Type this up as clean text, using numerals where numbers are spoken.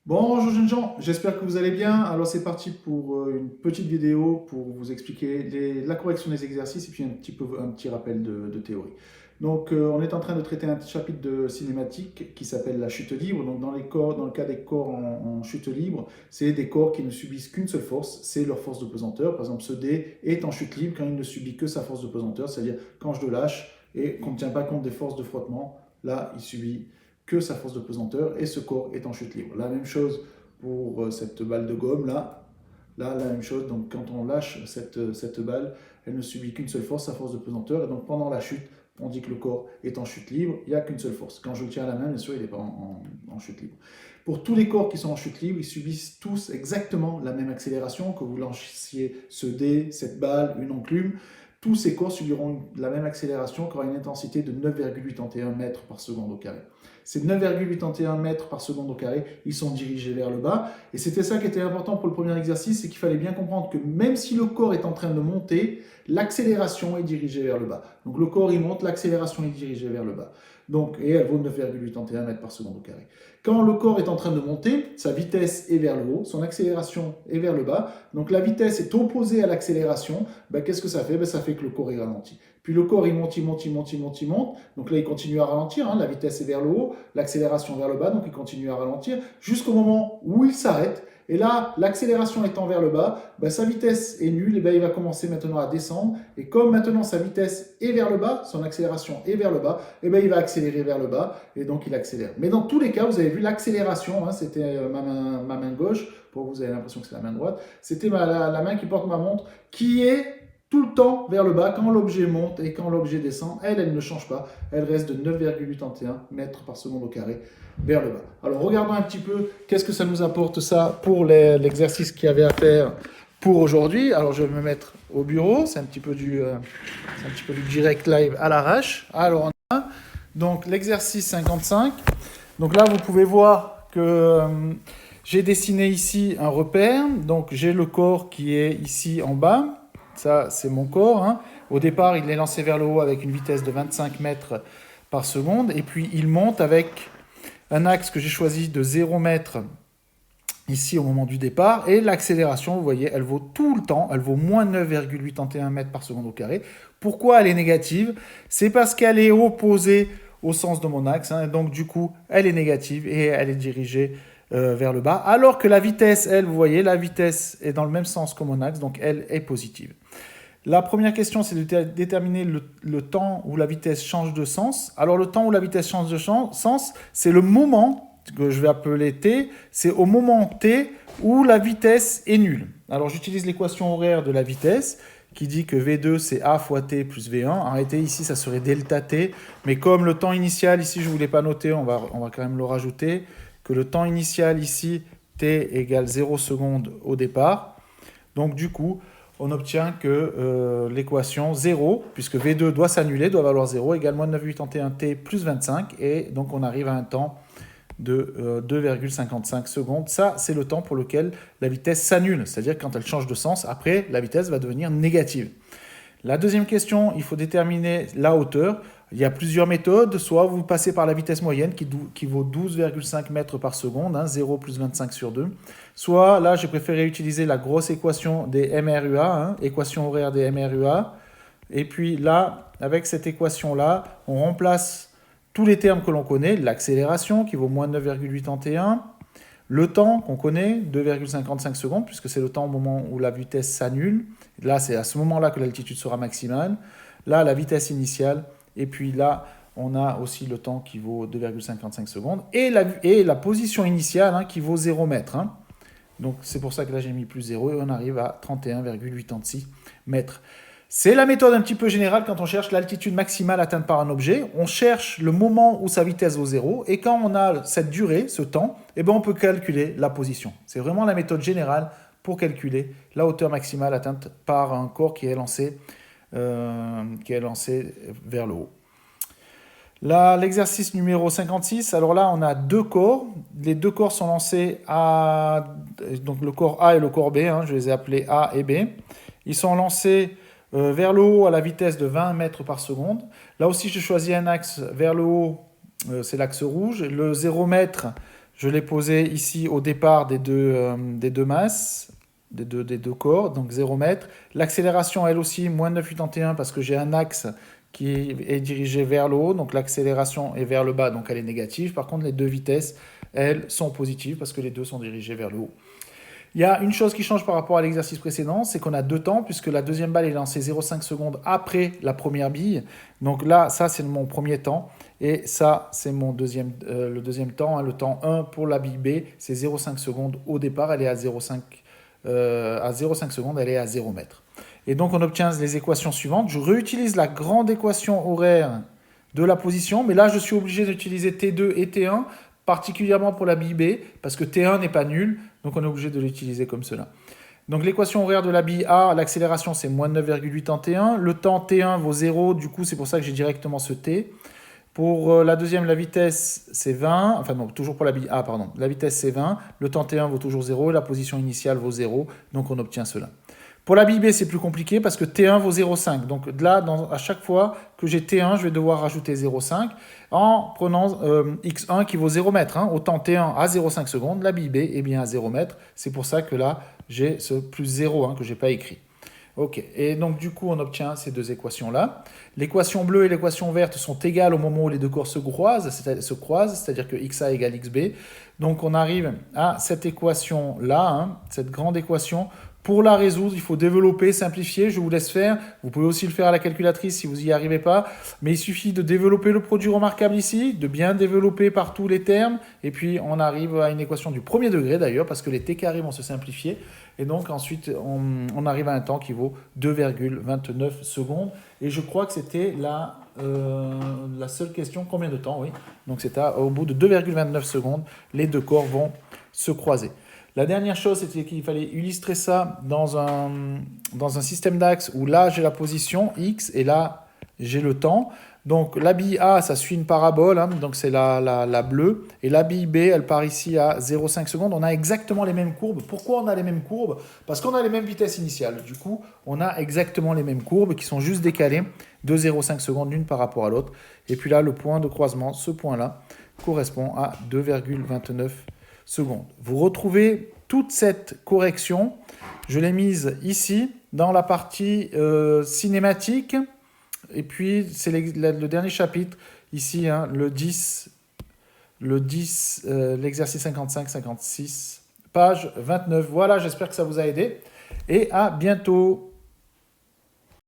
Bonjour jeunes gens, j'espère que vous allez bien. Alors c'est parti pour une petite vidéo pour vous expliquer la correction des exercices et puis un petit rappel de théorie. Donc on est en train de traiter un chapitre de cinématique qui s'appelle la chute libre. Donc dans les corps, dans le cas des corps en chute libre, c'est des corps qui ne subissent qu'une seule force, c'est leur force de pesanteur. Par exemple ce dé est en chute libre quand il ne subit que sa force de pesanteur, c'est-à-dire quand je le lâche et qu'on ne tient pas compte des forces de frottement, là il subit que sa force de pesanteur et ce corps est en chute libre. La même chose pour cette balle de gomme là. Là, la même chose, donc quand on lâche cette balle, elle ne subit qu'une seule force, sa force de pesanteur, et donc pendant la chute, on dit que le corps est en chute libre, il n'y a qu'une seule force. Quand je le tiens à la main, bien sûr, il n'est pas en chute libre. Pour tous les corps qui sont en chute libre, ils subissent tous exactement la même accélération, que vous lanciez ce dé, cette balle, une enclume. Tous ces corps subiront la même accélération qui aura une intensité de 9,81 mètres par seconde au carré. Ces 9,81 mètres par seconde au carré, ils sont dirigés vers le bas. Et c'était ça qui était important pour le premier exercice, c'est qu'il fallait bien comprendre que même si le corps est en train de monter, l'accélération est dirigée vers le bas. Donc le corps il monte, l'accélération est dirigée vers le bas. Donc, et elle vaut 9,81 mètres par seconde au carré. Quand le corps est en train de monter, sa vitesse est vers le haut, son accélération est vers le bas. Donc la vitesse est opposée à l'accélération. Ben, qu'est-ce que ça fait? Ben, ça fait que le corps est ralenti. Puis le corps il monte, il monte, il monte, il monte, il monte. Donc là il continue à ralentir, hein. La vitesse est vers le haut, l'accélération vers le bas, donc il continue à ralentir jusqu'au moment où il s'arrête. Et là, l'accélération étant vers le bas, ben, sa vitesse est nulle, et ben, il va commencer maintenant à descendre. Et comme maintenant sa vitesse est vers le bas, son accélération est vers le bas, et ben, il va accélérer vers le bas, et donc il accélère. Mais dans tous les cas, vous avez vu l'accélération, hein, c'était ma main gauche, pour que vous avez l'impression que c'est la main droite, c'était la main qui porte ma montre, qui est tout le temps vers le bas. Quand l'objet monte et quand l'objet descend, elle ne change pas. Elle reste de 9,81 mètres par seconde au carré vers le bas. Alors regardons un petit peu qu'est-ce que ça nous apporte ça pour l'exercice qu'il y avait à faire pour aujourd'hui. Alors je vais me mettre au bureau, c'est un petit peu du direct live à l'arrache. Alors on a donc l'exercice 55. Donc là vous pouvez voir que j'ai dessiné ici un repère. Donc j'ai le corps qui est ici en bas. Ça, c'est mon corps, hein. Au départ, il est lancé vers le haut avec une vitesse de 25 mètres par seconde. Et puis, il monte avec un axe que j'ai choisi de 0 mètre ici au moment du départ. Et l'accélération, vous voyez, elle vaut tout le temps. Elle vaut moins 9,81 mètres par seconde au carré. Pourquoi elle est négative? C'est parce qu'elle est opposée au sens de mon axe, hein. Donc, du coup, elle est négative et elle est dirigée vers le bas. Alors que la vitesse, elle, vous voyez, la vitesse est dans le même sens que mon axe. Donc, elle est positive. La première question, c'est de déterminer le temps où la vitesse change de sens. Alors, le temps où la vitesse change de sens, c'est le moment que je vais appeler t, c'est au moment t où la vitesse est nulle. Alors, j'utilise l'équation horaire de la vitesse qui dit que V2 c'est A fois T plus V1. En réalité, ici, ça serait delta T. Mais comme le temps initial, ici, je ne voulais pas noter, on va quand même le rajouter, que le temps initial ici, T égale 0 secondes au départ. Donc, du coup, on obtient que l'équation 0, puisque V2 doit s'annuler, doit valoir 0, égale moins 9,81t plus 25, et donc on arrive à un temps de 2,55 secondes. Ça, c'est le temps pour lequel la vitesse s'annule, c'est-à-dire quand elle change de sens, après, la vitesse va devenir négative. La deuxième question, il faut déterminer la hauteur. Il y a plusieurs méthodes. Soit vous passez par la vitesse moyenne qui vaut 12,5 mètres par seconde, hein, 0 plus 25 sur 2. Soit là, j'ai préféré utiliser la grosse équation des MRUA, hein, équation horaire des MRUA. Et puis là, avec cette équation-là, on remplace tous les termes que l'on connaît. L'accélération qui vaut moins 9,81. Le temps qu'on connaît, 2,55 secondes, puisque c'est le temps au moment où la vitesse s'annule. Là, c'est à ce moment-là que l'altitude sera maximale. Là, la vitesse initiale. Et puis là, on a aussi le temps qui vaut 2,55 secondes. Et la position initiale hein, qui vaut 0 mètre. Hein. Donc c'est pour ça que là, j'ai mis plus 0 et on arrive à 31,86 mètres. C'est la méthode un petit peu générale quand on cherche l'altitude maximale atteinte par un objet. On cherche le moment où sa vitesse vaut 0. Et quand on a cette durée, ce temps, eh ben on peut calculer la position. C'est vraiment la méthode générale pour calculer la hauteur maximale atteinte par un corps qui est lancé vers le haut. Là, l'exercice numéro 56, alors là, on a deux corps. Les deux corps sont lancés à... Donc le corps A et le corps B, hein, je les ai appelés A et B. Ils sont lancés vers le haut à la vitesse de 20 mètres par seconde. Là aussi, j'ai choisi un axe vers le haut, c'est l'axe rouge. Le 0 mètre, Je l'ai posé ici au départ des deux masses, des deux corps, donc 0 mètre. L'accélération, elle aussi, moins 9,81 parce que j'ai un axe qui est dirigé vers le haut, donc l'accélération est vers le bas, donc elle est négative. Par contre, les deux vitesses, elles, sont positives parce que les deux sont dirigés vers le haut. Il y a une chose qui change par rapport à l'exercice précédent, c'est qu'on a deux temps, puisque la deuxième balle est lancée 0,5 secondes après la première bille. Donc là, ça, c'est mon premier temps. Et ça, c'est mon le deuxième temps. Hein, le temps 1 pour la bille B, c'est 0,5 secondes au départ. Elle est à 0,5 secondes, elle est à 0 mètres. Et donc, on obtient les équations suivantes. Je réutilise la grande équation horaire de la position, mais là, je suis obligé d'utiliser T2 et T1, particulièrement pour la bille B, parce que T1 n'est pas nul, donc on est obligé de l'utiliser comme cela. Donc l'équation horaire de la bille A, l'accélération c'est moins 9,8 en T1, le temps T1 vaut 0, du coup c'est pour ça que j'ai directement ce T. Pour la deuxième, la vitesse c'est 20, enfin non, toujours pour la bille A, pardon, la vitesse c'est 20, le temps T1 vaut toujours 0, et la position initiale vaut 0, donc on obtient cela. Pour la bille B, c'est plus compliqué parce que T1 vaut 0,5. Donc là, à chaque fois que j'ai T1, je vais devoir rajouter 0,5 en prenant X1 qui vaut 0 mètre. Hein. Autant T1 à 0,5 secondes, la bille B est bien à 0 mètre. C'est pour ça que là, j'ai ce plus 0 hein, que je n'ai pas écrit. Ok, et donc du coup, on obtient ces deux équations-là. L'équation bleue et l'équation verte sont égales au moment où les deux corps se croisent, c'est-à-dire que XA égale XB. Donc on arrive à cette équation-là, hein, cette grande équation. Pour la résoudre, il faut développer, simplifier, je vous laisse faire. Vous pouvez aussi le faire à la calculatrice si vous n'y arrivez pas. Mais il suffit de développer le produit remarquable ici, de bien développer par tous les termes. Et puis on arrive à une équation du premier degré d'ailleurs, parce que les t carrés vont se simplifier. Et donc ensuite, on arrive à un temps qui vaut 2,29 secondes. Et je crois que c'était la seule question. Combien de temps? Oui. Donc c'est au bout de 2,29 secondes, les deux corps vont se croiser. La dernière chose, c'était qu'il fallait illustrer ça dans un système d'axes où là, j'ai la position X et là, j'ai le temps. Donc, la bille A, ça suit une parabole, hein, donc c'est la bleue. Et la bille B, elle part ici à 0,5 secondes. On a exactement les mêmes courbes. Pourquoi on a les mêmes courbes? Parce qu'on a les mêmes vitesses initiales. Du coup, on a exactement les mêmes courbes qui sont juste décalées de 0,5 secondes l'une par rapport à l'autre. Et puis là, le point de croisement, ce point-là, correspond à 2,29 secondes. Vous retrouvez toute cette correction, je l'ai mise ici dans la partie cinématique, et puis c'est le dernier chapitre, ici, hein, le 10, l'exercice 55-56, page 29. Voilà, j'espère que ça vous a aidé, et à bientôt.